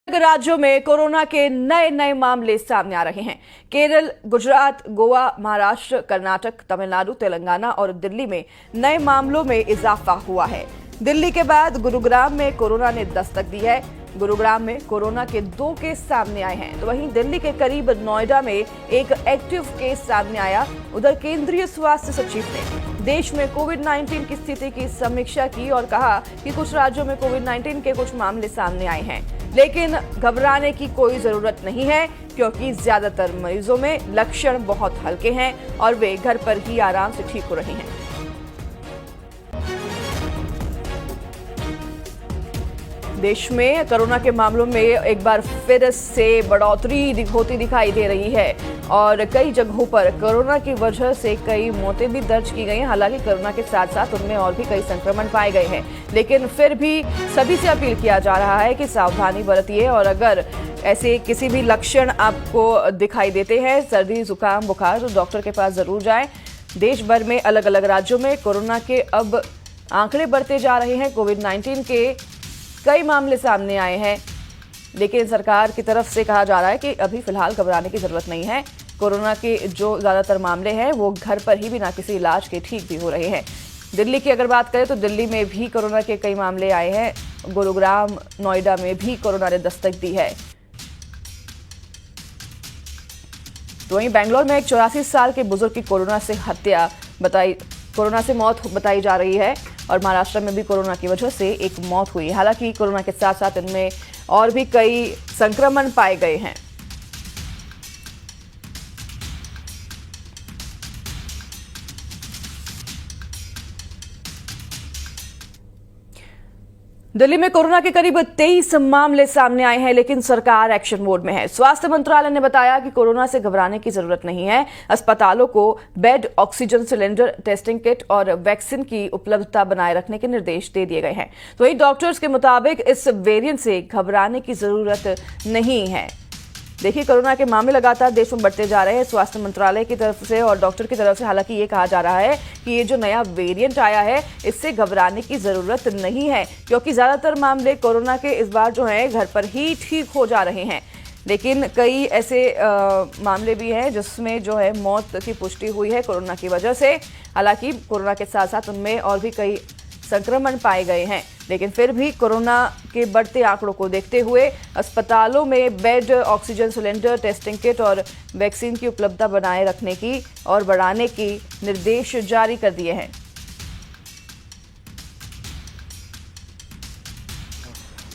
राज्यों में कोरोना के नए नए मामले सामने आ रहे हैं। केरल, गुजरात, गोवा, महाराष्ट्र, कर्नाटक, तमिलनाडु, तेलंगाना और दिल्ली में नए मामलों में इजाफा हुआ है। दिल्ली के बाद गुरुग्राम में कोरोना ने दस्तक दी है। गुरुग्राम में कोरोना के 2 केस सामने आए हैं, तो वहीं दिल्ली के करीब नोएडा में एक एक्टिव केस सामने आया। उधर केंद्रीय स्वास्थ्य सचिव ने देश में कोविड-19 की स्थिति की समीक्षा की और कहा कि कुछ राज्यों में कोविड-19 के कुछ मामले सामने आए हैं, लेकिन घबराने की कोई जरूरत नहीं है, क्योंकि ज्यादातर मरीजों में लक्षण बहुत हल्के हैं और वे घर पर ही आराम से ठीक हो रहे हैं। देश में कोरोना के मामलों में एक बार फिर से बढ़ोतरी होती दिखाई दे रही है और कई जगहों पर कोरोना की वजह से कई मौतें भी दर्ज की गई हैं। हालांकि कोरोना के साथ साथ उनमें और भी कई संक्रमण पाए गए हैं, लेकिन फिर भी सभी से अपील किया जा रहा है कि सावधानी बरतिए और अगर ऐसे किसी भी लक्षण आपको दिखाई देते हैं, सर्दी, जुकाम, बुखार, तो डॉक्टर के पास जरूर जाएं। देश भर में अलग अलग राज्यों में कोरोना के अब आंकड़े बढ़ते जा रहे हैं। कोविड-19 के कई मामले सामने आए हैं, लेकिन सरकार की तरफ से कहा जा रहा है कि अभी फिलहाल घबराने की जरूरत नहीं है। कोरोना के जो ज्यादातर मामले हैं वो घर पर ही बिना किसी इलाज के ठीक भी हो रहे हैं। दिल्ली की अगर बात करें तो दिल्ली में भी कोरोना के कई मामले आए हैं। गुरुग्राम, नोएडा में भी कोरोना ने दस्तक दी है। तो वहीं बेंगलोर में एक 84 साल के बुजुर्ग की कोरोना से मौत बताई जा रही है और महाराष्ट्र में भी कोरोना की वजह से एक मौत हुई। हालांकि कोरोना के साथ साथ इनमें और भी कई संक्रमण पाए गए हैं। दिल्ली में कोरोना के करीब 23 मामले सामने आए हैं, लेकिन सरकार एक्शन मोड में है। स्वास्थ्य मंत्रालय ने बताया कि कोरोना से घबराने की जरूरत नहीं है। अस्पतालों को bed, oxygen cylinder, testing kit और वैक्सीन की उपलब्धता बनाए रखने के निर्देश दे दिए गए हैं। तो वहीं डॉक्टर्स के मुताबिक इस वेरिएंट से घबराने की जरूरत नहीं है। देखिए, कोरोना के मामले लगातार देश में बढ़ते जा रहे हैं। स्वास्थ्य मंत्रालय की तरफ से और डॉक्टर की तरफ से हालांकि ये कहा जा रहा है कि ये जो नया वेरिएंट आया है इससे घबराने की जरूरत नहीं है, क्योंकि ज्यादातर मामले कोरोना के इस बार जो है घर पर ही ठीक हो जा रहे हैं। लेकिन कई ऐसे मामले भी हैं जिसमें जो है मौत की पुष्टि हुई है कोरोना की वजह से। हालांकि कोरोना के साथ साथ उनमें और भी कई संक्रमण पाए गए हैं, लेकिन फिर भी कोरोना के बढ़ते आंकड़ों को देखते हुए अस्पतालों में bed, oxygen cylinder, testing kit और वैक्सीन की उपलब्धता बनाए रखने की और बढ़ाने की निर्देश जारी कर दिए हैं।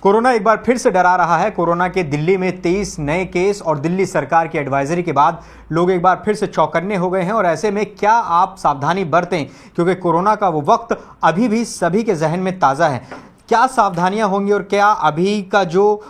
कोरोना एक बार फिर से डरा रहा है। कोरोना के दिल्ली में 23 नए केस और दिल्ली सरकार की एडवाइजरी के बाद लोग एक बार फिर से चौकन्ने हो गए हैं और ऐसे में क्या आप सावधानी बरतें, क्योंकि कोरोना का वो वक्त अभी भी सभी के जहन में ताज़ा है। क्या सावधानियां होंगी और क्या अभी का जो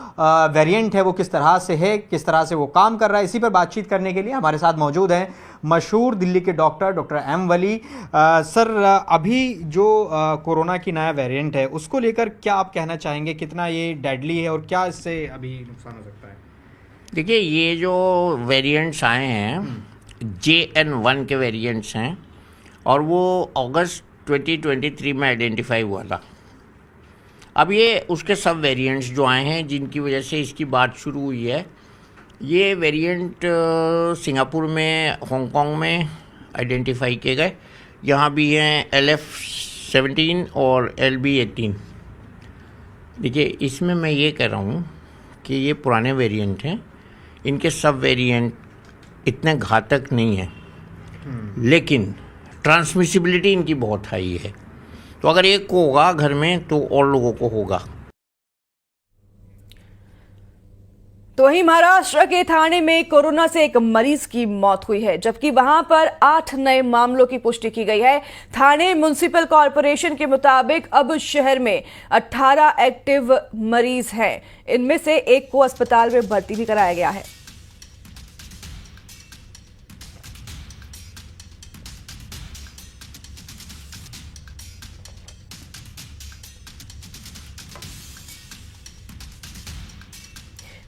वेरिएंट है वो किस तरह से है, किस तरह से वो काम कर रहा है, इसी पर बातचीत करने के लिए हमारे साथ मौजूद हैं मशहूर दिल्ली के डॉक्टर एम वली। सर, अभी जो कोरोना की नया वेरिएंट है उसको लेकर क्या आप कहना चाहेंगे, कितना ये डेडली है और क्या इससे अभी नुकसान हो सकता है? देखिए, ये जो वेरिएंट्स आए हैं JN1 के वेरिएंट्स हैं और वो अगस्त 2023 में आइडेंटिफाई हुआ था। अब ये उसके सब वेरिएंट्स जो आए हैं जिनकी वजह से इसकी बात शुरू हुई है, ये वेरिएंट सिंगापुर में, हांगकांग में आइडेंटिफाई किए गए। यहाँ भी हैं LF17 और LB18। देखिए, इसमें मैं ये कह रहा हूँ कि ये पुराने वेरिएंट हैं, इनके सब वेरिएंट इतने घातक नहीं हैं, लेकिन ट्रांसमिसिबिलिटी इनकी बहुत हाई है। तो अगर एक को होगा घर में तो और लोगों को होगा। तो वहीं महाराष्ट्र के ठाणे में कोरोना से एक मरीज की मौत हुई है, जबकि वहां पर 8 नए मामलों की पुष्टि की गई है। ठाणे म्युनिसिपल कॉर्पोरेशन के मुताबिक अब शहर में 18 एक्टिव मरीज हैं। इनमें से एक को अस्पताल में भर्ती भी कराया गया है।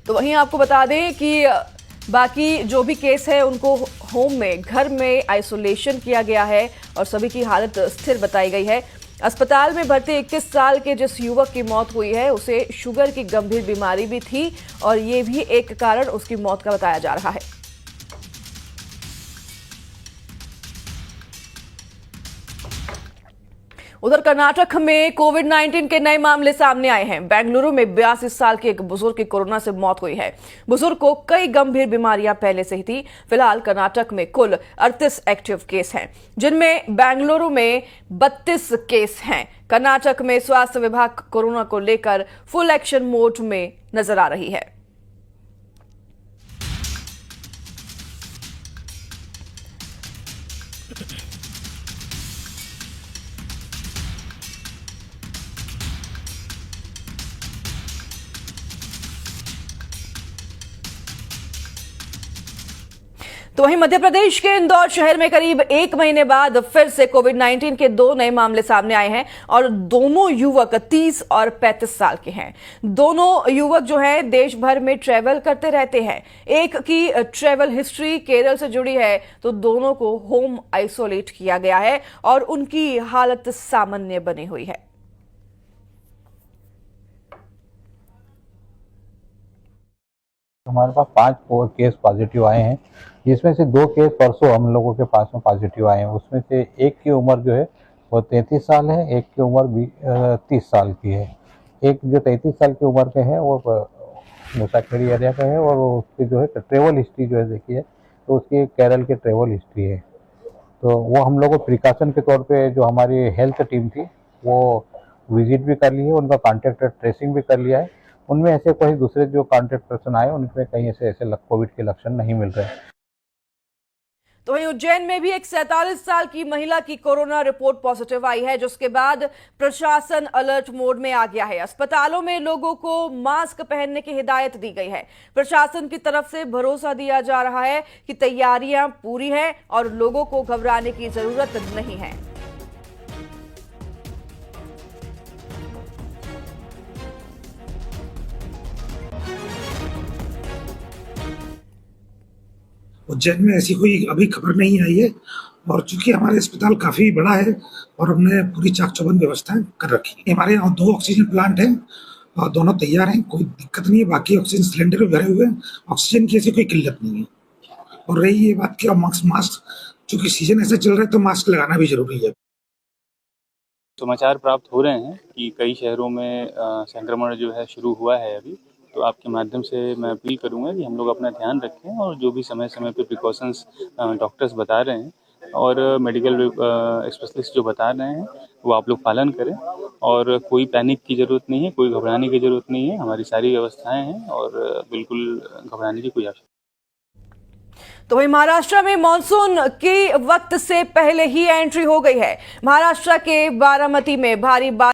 तो वहीं आपको बता दें कि बाकी जो भी केस है उनको होम में, घर में आइसोलेशन किया गया है और सभी की हालत स्थिर बताई गई है। अस्पताल में भर्ती 21 साल के जिस युवक की मौत हुई है उसे शुगर की गंभीर बीमारी भी थी और ये भी एक कारण उसकी मौत का बताया जा रहा है। उधर कर्नाटक में कोविड-19 के नए मामले सामने आए हैं। बेंगलुरु में 82 साल के एक बुजुर्ग की कोरोना से मौत हुई है। बुजुर्ग को कई गंभीर बीमारियां पहले से ही थी। फिलहाल कर्नाटक में कुल 38 एक्टिव केस हैं, जिनमें बेंगलुरु में 32 केस हैं। कर्नाटक में स्वास्थ्य विभाग कोरोना को लेकर फुल एक्शन मोड में नजर आ रही है। तो वहीं मध्य प्रदेश के इंदौर शहर में करीब 1 महीने बाद फिर से कोविड-19 के 2 नए मामले सामने आए हैं और दोनों युवक 30 और 35 साल के हैं। दोनों युवक जो हैं देश भर में ट्रैवल करते रहते हैं। एक की ट्रैवल हिस्ट्री केरल से जुड़ी है तो दोनों को होम आइसोलेट किया गया है और उनकी हालत सामान्य बनी हुई है। हमारे पास 5 केस पॉजिटिव आए हैं, जिसमें से 2 केस परसों हम लोगों के पास में पॉजिटिव आए हैं। उसमें से एक की उम्र जो है वो 33 साल है, एक की उम्र 30 साल की है। एक जो 33 साल की उम्र के है वो मुसाखेड़ी एरिया का है और उसकी जो है ट्रेवल हिस्ट्री जो है देखिए तो उसकी केरल की ट्रेवल हिस्ट्री है। तो वो हम लोग को प्रिकॉशन के तौर पे जो हमारी हेल्थ टीम थी वो विजिट भी कर ली है, उनका कॉन्टैक्ट ट्रेसिंग भी कर लिया है। उनमें ऐसे कोई दूसरे जो कॉन्टैक्ट पर्सन आए उनमें कहीं ऐसे कोविड के लक्षण नहीं मिल रहे। तो वहीं उज्जैन में भी एक 47 साल की महिला की कोरोना रिपोर्ट पॉजिटिव आई है, जिसके बाद प्रशासन अलर्ट मोड में आ गया है। अस्पतालों में लोगों को मास्क पहनने की हिदायत दी गई है। प्रशासन की तरफ से भरोसा दिया जा रहा है कि तैयारियां पूरी हैं और लोगों को घबराने की जरूरत नहीं है। उज्जैन में ऐसी कोई अभी खबर नहीं आई है और चूंकि हमारे अस्पताल काफ़ी बड़ा है और हमने पूरी चाक चौबंद व्यवस्थाएं कर रखी है। हमारे यहाँ 2 ऑक्सीजन प्लांट हैं और दोनों तैयार हैं, कोई दिक्कत नहीं है। बाकी ऑक्सीजन सिलेंडर भी भरे हुए हैं, ऑक्सीजन की ऐसी कोई किल्लत नहीं है। और रही ये बात कि मास्क चूंकि सीजन ऐसा चल रहा है तो मास्क लगाना भी जरूरी है। समाचार प्राप्त हो रहे हैं कि कई शहरों में संक्रमण जो है शुरू हुआ है अभी, तो आपके माध्यम से मैं अपील करूंगा कि हम लोग अपना ध्यान रखें और जो भी समय समय पे प्रिकॉशंस डॉक्टर्स बता रहे हैं और मेडिकल स्पेशलिस्ट जो बता रहे हैं वो आप लोग पालन करें और कोई पैनिक की ज़रूरत नहीं है, कोई घबराने की ज़रूरत नहीं है। हमारी सारी व्यवस्थाएं हैं और बिल्कुल घबराने की कोई आवश्यकता। तो वहीं महाराष्ट्र में मॉनसून की वक्त से पहले ही एंट्री हो गई है। महाराष्ट्र के बारामती में भारी